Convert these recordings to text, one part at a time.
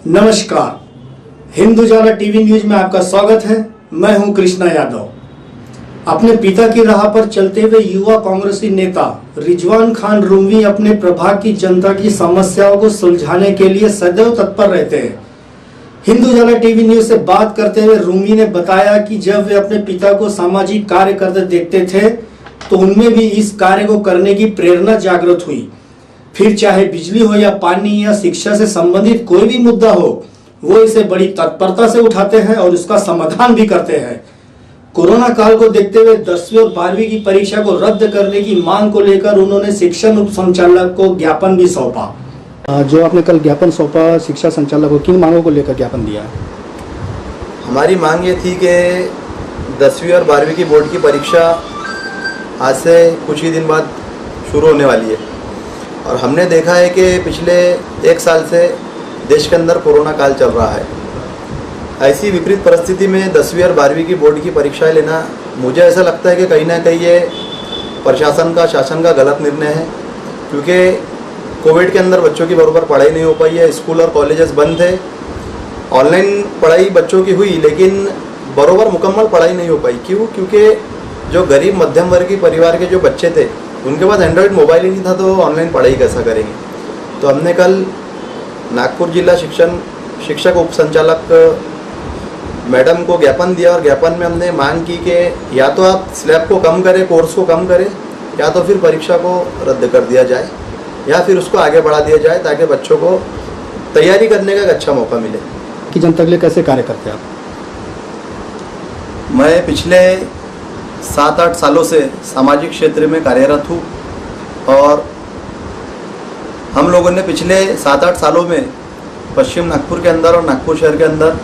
नमस्कार, हिंदुजाला TV news में आपका स्वागत है। मैं हूं कृष्णा यादव। अपने पिता की राह पर चलते हुए युवा कांग्रेसी नेता रिजवान खान रुमवी अपने प्रभाग की जनता की समस्याओं को सुलझाने के लिए सदैव तत्पर रहते हैं। हिंदुजाला टीवी न्यूज से बात करते हुए रुमवी ने बताया कि जब वे अपने पिता को सामाजिक कार्य करते देखते थे तो उनमें भी इस कार्य को करने की प्रेरणा जागृत हुई। फिर चाहे बिजली हो या पानी या शिक्षा से संबंधित कोई भी मुद्दा हो, वो इसे बड़ी तत्परता से उठाते हैं और उसका समाधान भी करते हैं। कोरोना काल को देखते हुए 10वीं और 12वीं की परीक्षा को रद्द करने की मांग को लेकर उन्होंने शिक्षा उप संचालक को ज्ञापन भी सौंपा। जो आपने कल ज्ञापन सौंपा शिक्षा संचालक को, किन मांगों को लेकर ज्ञापन दिया? हमारी मांग ये थी कि 10वीं और 12वीं की बोर्ड की परीक्षा आज से कुछ ही दिन बाद शुरू होने वाली है और हमने देखा है कि पिछले 1 साल से देश के अंदर कोरोना काल चल रहा है। ऐसी विपरीत परिस्थिति में 10वीं और 12वीं की बोर्ड की परीक्षाएं लेना, मुझे ऐसा लगता है कि कहीं ना कहीं ये प्रशासन का, शासन का गलत निर्णय है, क्योंकि कोविड के अंदर बच्चों की बराबर पढ़ाई नहीं हो पाई है। स्कूल और कॉलेजेस बंद थे, ऑनलाइन पढ़ाई बच्चों की हुई, लेकिन बराबर मुकम्मल पढ़ाई नहीं हो पाई। क्यों? क्योंकि जो गरीब मध्यम वर्गीय परिवार के जो बच्चे थे उनके पास एंड्रॉयड मोबाइल ही नहीं था, तो ऑनलाइन पढ़ाई कैसा करेंगे। तो हमने कल नागपुर जिला शिक्षक उप संचालक मैडम को ज्ञापन दिया और ज्ञापन में हमने मांग की कि या तो आप स्लैब को कम करें, कोर्स को कम करें, या तो फिर परीक्षा को रद्द कर दिया जाए या फिर उसको आगे बढ़ा दिया जाए ताकि बच्चों को तैयारी करने का एक अच्छा मौका मिले। कि जनता के लिए कैसे कार्य करते हैं आप? मैं पिछले 7-8 सालों से सामाजिक क्षेत्र में कार्यरत हूँ और हम लोगों ने पिछले 7-8 सालों में पश्चिम नागपुर के अंदर और नागपुर शहर के अंदर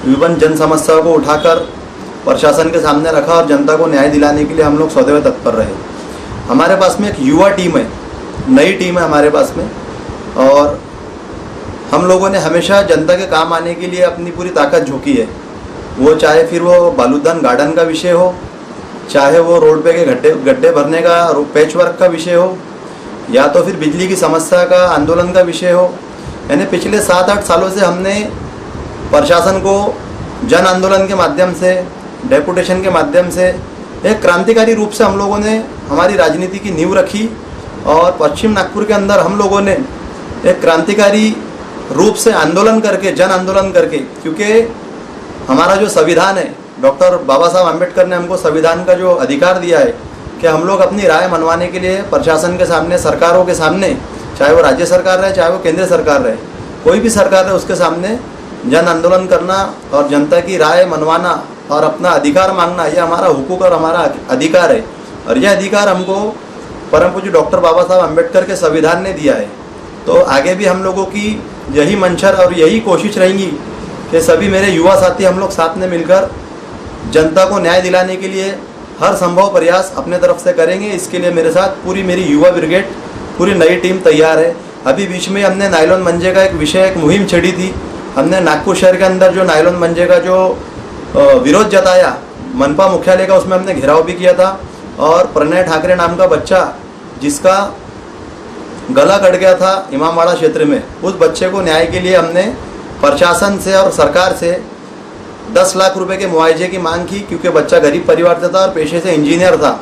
विभिन्न जन समस्याओं को उठाकर प्रशासन के सामने रखा और जनता को न्याय दिलाने के लिए हम लोग सदैव तत्पर रहे। हमारे पास में एक युवा टीम है, नई टीम है हमारे पास में, और हम लोगों ने हमेशा जनता के काम आने के लिए अपनी पूरी ताकत झोंकी है। वो चाहे फिर वो बालूदान गार्डन का विषय हो, चाहे वो रोड पे के गड्ढे भरने का पैच वर्क का विषय हो, या तो फिर बिजली की समस्या का आंदोलन का विषय हो। यानी पिछले 7-8 सालों से हमने प्रशासन को जन आंदोलन के माध्यम से, डेपुटेशन के माध्यम से एक क्रांतिकारी रूप से हम लोगों ने हमारी राजनीति की नींव रखी और पश्चिम नागपुर के अंदर हम लोगों ने एक क्रांतिकारी रूप से आंदोलन करके, जन आंदोलन करके, क्योंकि हमारा जो संविधान है, डॉक्टर बाबा साहब आम्बेडकर ने हमको संविधान का जो अधिकार दिया है कि हम लोग अपनी राय मनवाने के लिए प्रशासन के सामने, सरकारों के सामने, चाहे वो राज्य सरकार रहे, चाहे वो केंद्र सरकार रहे, कोई भी सरकार रहे, उसके सामने जन आंदोलन करना और जनता की राय मनवाना और अपना अधिकार मांगना, ये हमारा हुकूक और हमारा अधिकार है। और यह अधिकार हमको परम पूज्य डॉक्टर बाबा साहब आम्बेडकर के संविधान ने दिया है। तो आगे भी हम लोगों की यही मंशा और यही कोशिश रहेंगी कि सभी मेरे युवा साथी हम लोग साथ में मिलकर जनता को न्याय दिलाने के लिए हर संभव प्रयास अपने तरफ से करेंगे। इसके लिए मेरे साथ पूरी मेरी युवा ब्रिगेड, पूरी नई टीम तैयार है। अभी बीच में हमने नायलॉन मंजे का एक मुहिम छेड़ी थी। हमने नागपुर शहर के अंदर जो नायलॉन मंजे का जो विरोध जताया मनपा मुख्यालय का, उसमें हमने घेराव भी किया था और प्रणय ठाकरे नाम का बच्चा जिसका गला कट गया था इमामवाड़ा क्षेत्र में, उस बच्चे को न्याय के लिए हमने प्रशासन से और सरकार से 10 लाख रुपए के मुआवजे की मांग की, क्योंकि बच्चा गरीब परिवार से था और पेशे से इंजीनियर था।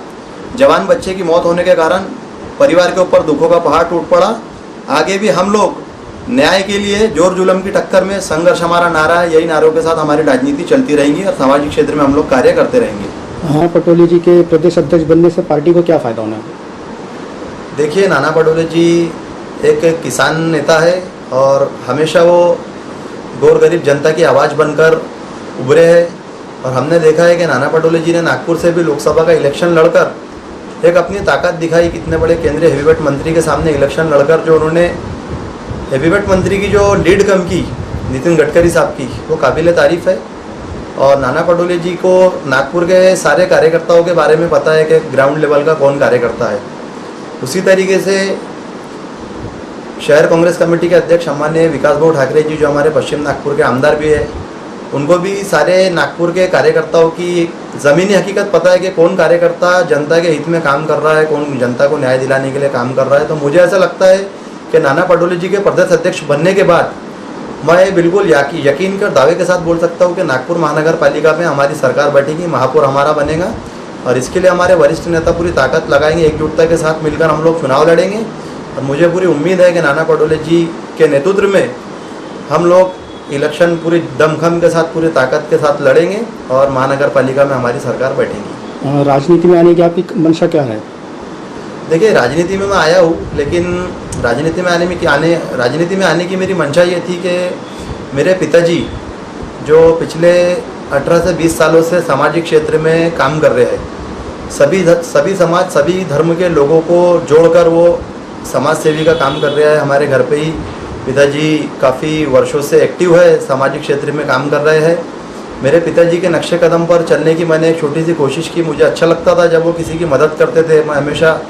जवान बच्चे की मौत होने के कारण परिवार के ऊपर दुखों का पहाड़ टूट पड़ा। आगे भी हम लोग न्याय के लिए जोर जुलम की टक्कर में संघर्ष हमारा नारा है। यही नारों के साथ हमारी राजनीति चलती रहेंगी और सामाजिक क्षेत्र में हम लोग कार्य करते रहेंगे। हाँ, पटोले जी के प्रदेश अध्यक्ष बनने से पार्टी को क्या फायदा होना है? देखिए, नाना पटोले जी एक किसान नेता है और हमेशा वो गौर गरीब जनता की आवाज़ बनकर उभरे हैं। और हमने देखा है कि नाना पटोले जी ने नागपुर से भी लोकसभा का इलेक्शन लड़कर एक अपनी ताकत दिखाई। कितने बड़े केंद्रीय हेवीवेट मंत्री के सामने इलेक्शन लड़कर जो उन्होंने हेवीवेट मंत्री की जो लीड कम की, नितिन गडकरी साहब की, वो काबिल तारीफ़ है। और नाना पटोले जी को नागपुर के सारे कार्यकर्ताओं के बारे में पता है कि ग्राउंड लेवल का कौन कार्यकर्ता है। उसी तरीके से शहर कांग्रेस कमेटी के अध्यक्ष हमारे विकास भाऊ ठाकरे जी, जो हमारे पश्चिम नागपुर के आमदार भी है, उनको भी सारे नागपुर के कार्यकर्ताओं की ज़मीनी हकीकत पता है कि कौन कार्यकर्ता जनता के हित में काम कर रहा है, कौन जनता को न्याय दिलाने के लिए काम कर रहा है। तो मुझे ऐसा लगता है कि नाना पटोले जी के प्रदेश अध्यक्ष बनने के बाद मैं बिल्कुल यकीन कर दावे के साथ बोल सकता हूँ कि नागपुर महानगर पालिका में हमारी सरकार बैठेगी, महापौर हमारा बनेगा और इसके लिए हमारे वरिष्ठ नेता पूरी ताकत लगाएंगे, एकजुटता के साथ मिलकर हम लोग चुनाव लड़ेंगे। और मुझे पूरी उम्मीद है कि नाना पटोले जी के नेतृत्व में हम लोग इलेक्शन पूरी दमखम के साथ, पूरी ताकत के साथ लड़ेंगे और महानगर पालिका में हमारी सरकार बैठेगी। राजनीति में आने की आपकी मंशा क्या है? देखिए, राजनीति में मैं आया हूँ, लेकिन राजनीति में आने की मेरी मंशा ये थी कि मेरे पिताजी जो पिछले 18 से 20 सालों से सामाजिक क्षेत्र में काम कर रहे हैं, सभी समाज, सभी धर्म के लोगों को जोड़कर वो समाज सेवी का काम कर रहे हैं। हमारे घर पे ही पिताजी काफ़ी वर्षों से एक्टिव है, सामाजिक क्षेत्र में काम कर रहे हैं। मेरे पिताजी के नक्शे कदम पर चलने की मैंने एक छोटी सी कोशिश की। मुझे अच्छा लगता था जब वो किसी की मदद करते थे। मैं हमेशा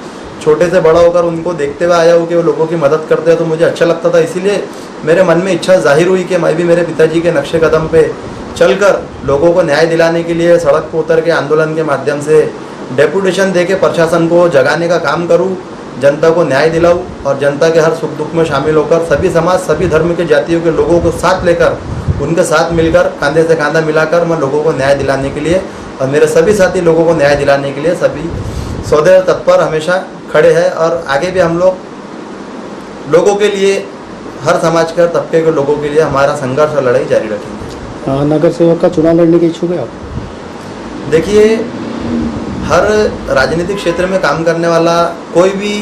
छोटे से बड़ा होकर उनको देखते हुए आया हूँ कि वो लोगों की मदद करते हैं, तो मुझे अच्छा लगता था। इसीलिए मेरे मन में इच्छा जाहिर हुई कि मैं भी मेरे पिताजी के नक्शे कदम पे चलकर लोगों को न्याय दिलाने के लिए सड़क पर उतर के आंदोलन के माध्यम से डेपुटेशन दे के प्रशासन को जगाने का काम करूँ, जनता को न्याय दिलाऊँ और जनता के हर सुख दुख में शामिल होकर सभी समाज, सभी धर्म के जातियों के लोगों को साथ लेकर, उनके साथ मिलकर, कंधे से कंधा मिलाकर मैं लोगों को न्याय दिलाने के लिए और मेरे सभी साथी लोगों को न्याय दिलाने के लिए सभी सदैव तत्पर हमेशा खड़े हैं। और आगे भी हम लोगों के लिए, हर समाज के तबके के लोगों के लिए हमारा संघर्ष और लड़ाई जारी रखेंगे। नगर सेवक का चुनाव लड़ने के इच्छुक है आप? देखिए, हर राजनीतिक क्षेत्र में काम करने वाला कोई भी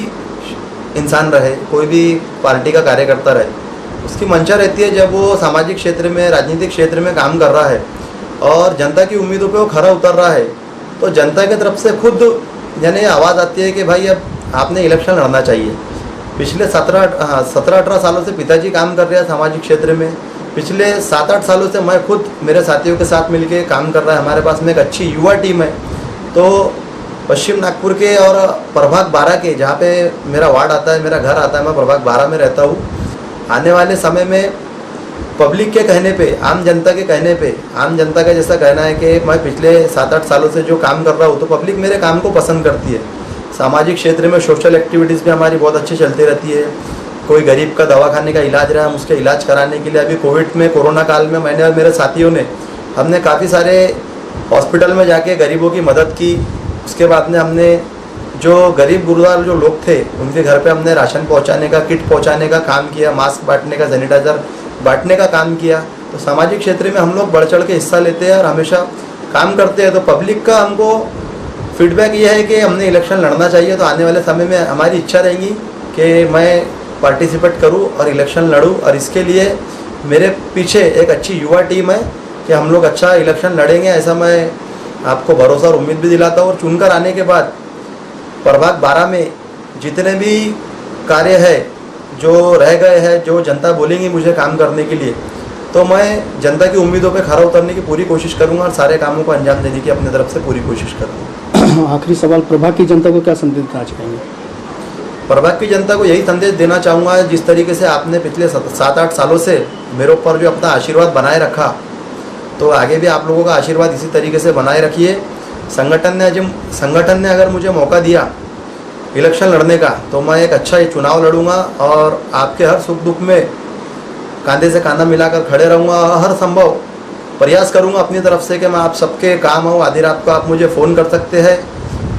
इंसान रहे, कोई भी पार्टी का कार्यकर्ता रहे, उसकी मंशा रहती है जब वो सामाजिक क्षेत्र में, राजनीतिक क्षेत्र में काम कर रहा है और जनता की उम्मीदों पे वो खरा उतर रहा है, तो जनता की तरफ से खुद यानी आवाज़ आती है कि भाई अब आपने इलेक्शन लड़ना चाहिए। पिछले 17-18 सालों से पिताजी काम कर रहे हैं सामाजिक क्षेत्र में। पिछले 7-8 सालों से मैं खुद मेरे साथियों के साथ मिलके काम कर रहा है। हमारे पास में एक अच्छी युवा टीम है। तो पश्चिम नागपुर के और प्रभाग 12 के, जहाँ पे मेरा वार्ड आता है, मेरा घर आता है, मैं प्रभाग 12 में रहता हूँ। आने वाले समय में पब्लिक के कहने पे, आम जनता के कहने पे, आम जनता का जैसा कहना है कि मैं पिछले 7-8 सालों से जो काम कर रहा हूँ, तो पब्लिक मेरे काम को पसंद करती है। सामाजिक क्षेत्र में सोशल एक्टिविटीज़ भी हमारी बहुत अच्छी चलती रहती है। कोई गरीब का दवाखाने का इलाज रहा, हम उसके इलाज कराने के लिए अभी कोविड में, कोरोना काल में मैंने और मेरे साथियों ने, हमने काफ़ी सारे हॉस्पिटल में जाके गरीबों की मदद की। उसके बाद में हमने जो गरीब गुरदार जो लोग थे, उनके घर पे हमने राशन पहुंचाने का, किट पहुंचाने का काम किया, मास्क बांटने का, सैनिटाइजर बांटने का काम किया। तो सामाजिक क्षेत्र में हम लोग बढ़ चढ़ के हिस्सा लेते हैं और हमेशा काम करते हैं। तो पब्लिक का हमको फीडबैक ये है कि हमने इलेक्शन लड़ना चाहिए। तो आने वाले समय में हमारी इच्छा रहेगी कि मैं पार्टिसिपेट करूं और इलेक्शन लड़ूं, और इसके लिए मेरे पीछे एक अच्छी युवा टीम है कि हम लोग अच्छा इलेक्शन लड़ेंगे, ऐसा मैं आपको भरोसा और उम्मीद भी दिलाता हूँ। और चुनकर आने के बाद प्रभाग 12 में जितने भी कार्य है जो रह गए हैं, जो जनता बोलेंगी मुझे काम करने के लिए, तो मैं जनता की उम्मीदों पे खरा उतरने की पूरी कोशिश करूंगा और सारे कामों को अंजाम देने की अपनी तरफ से पूरी कोशिश करूंगा। आखिरी सवाल, प्रभाग की जनता को क्या संदेश देना चाहेंगे? प्रभाग की जनता को यही संदेश देना चाहूँगा, जिस तरीके से आपने पिछले 7-8 सालों से मेरे ऊपर जो अपना आशीर्वाद बनाए रखा, तो आगे भी आप लोगों का आशीर्वाद इसी तरीके से बनाए रखिए। संगठन ने अगर मुझे मौका दिया इलेक्शन लड़ने का, तो मैं एक अच्छा ये चुनाव लड़ूंगा और आपके हर सुख दुख में कंधे से कंधा मिलाकर खड़े रहूँगा और हर संभव प्रयास करूँगा अपनी तरफ से कि मैं आप सबके काम आऊँ। आधी रात को आप मुझे फ़ोन कर सकते हैं,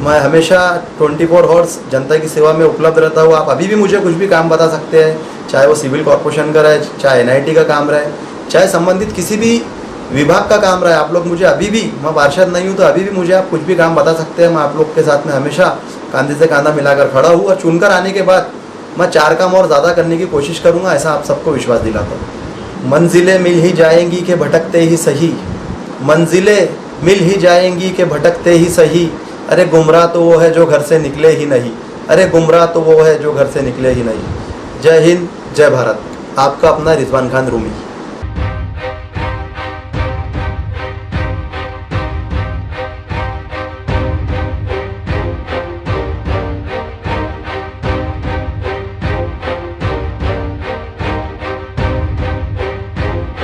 मैं हमेशा 24 आवर्स जनता की सेवा में उपलब्ध रहता हूँ। आप अभी भी मुझे कुछ भी काम बता सकते हैं, चाहे वो सिविल कॉर्पोरेशन का रहे, चाहे NIT का काम रहे, चाहे संबंधित किसी भी विभाग का काम रहे। आप लोग मुझे अभी भी, मैं पार्षद नहीं हूँ तो अभी भी मुझे आप कुछ भी काम बता सकते हैं। मैं आप लोग के साथ में हमेशा कंधे से कंधा मिलाकर खड़ा हूँ और चुनकर आने के बाद मैं 4 काम और ज़्यादा करने की कोशिश करूँगा, ऐसा आप सबको विश्वास दिलाता हूँ। मंजिलें मिल ही जाएंगी कि भटकते ही सही, मंजिलें मिल ही जाएंगी कि भटकते ही सही, अरे गुमराह तो वो है जो घर से निकले ही नहीं, अरे गुमराह तो वो है जो घर से निकले ही नहीं। जय हिंद, जय भारत। आपका अपना रिजवान खान रूमी।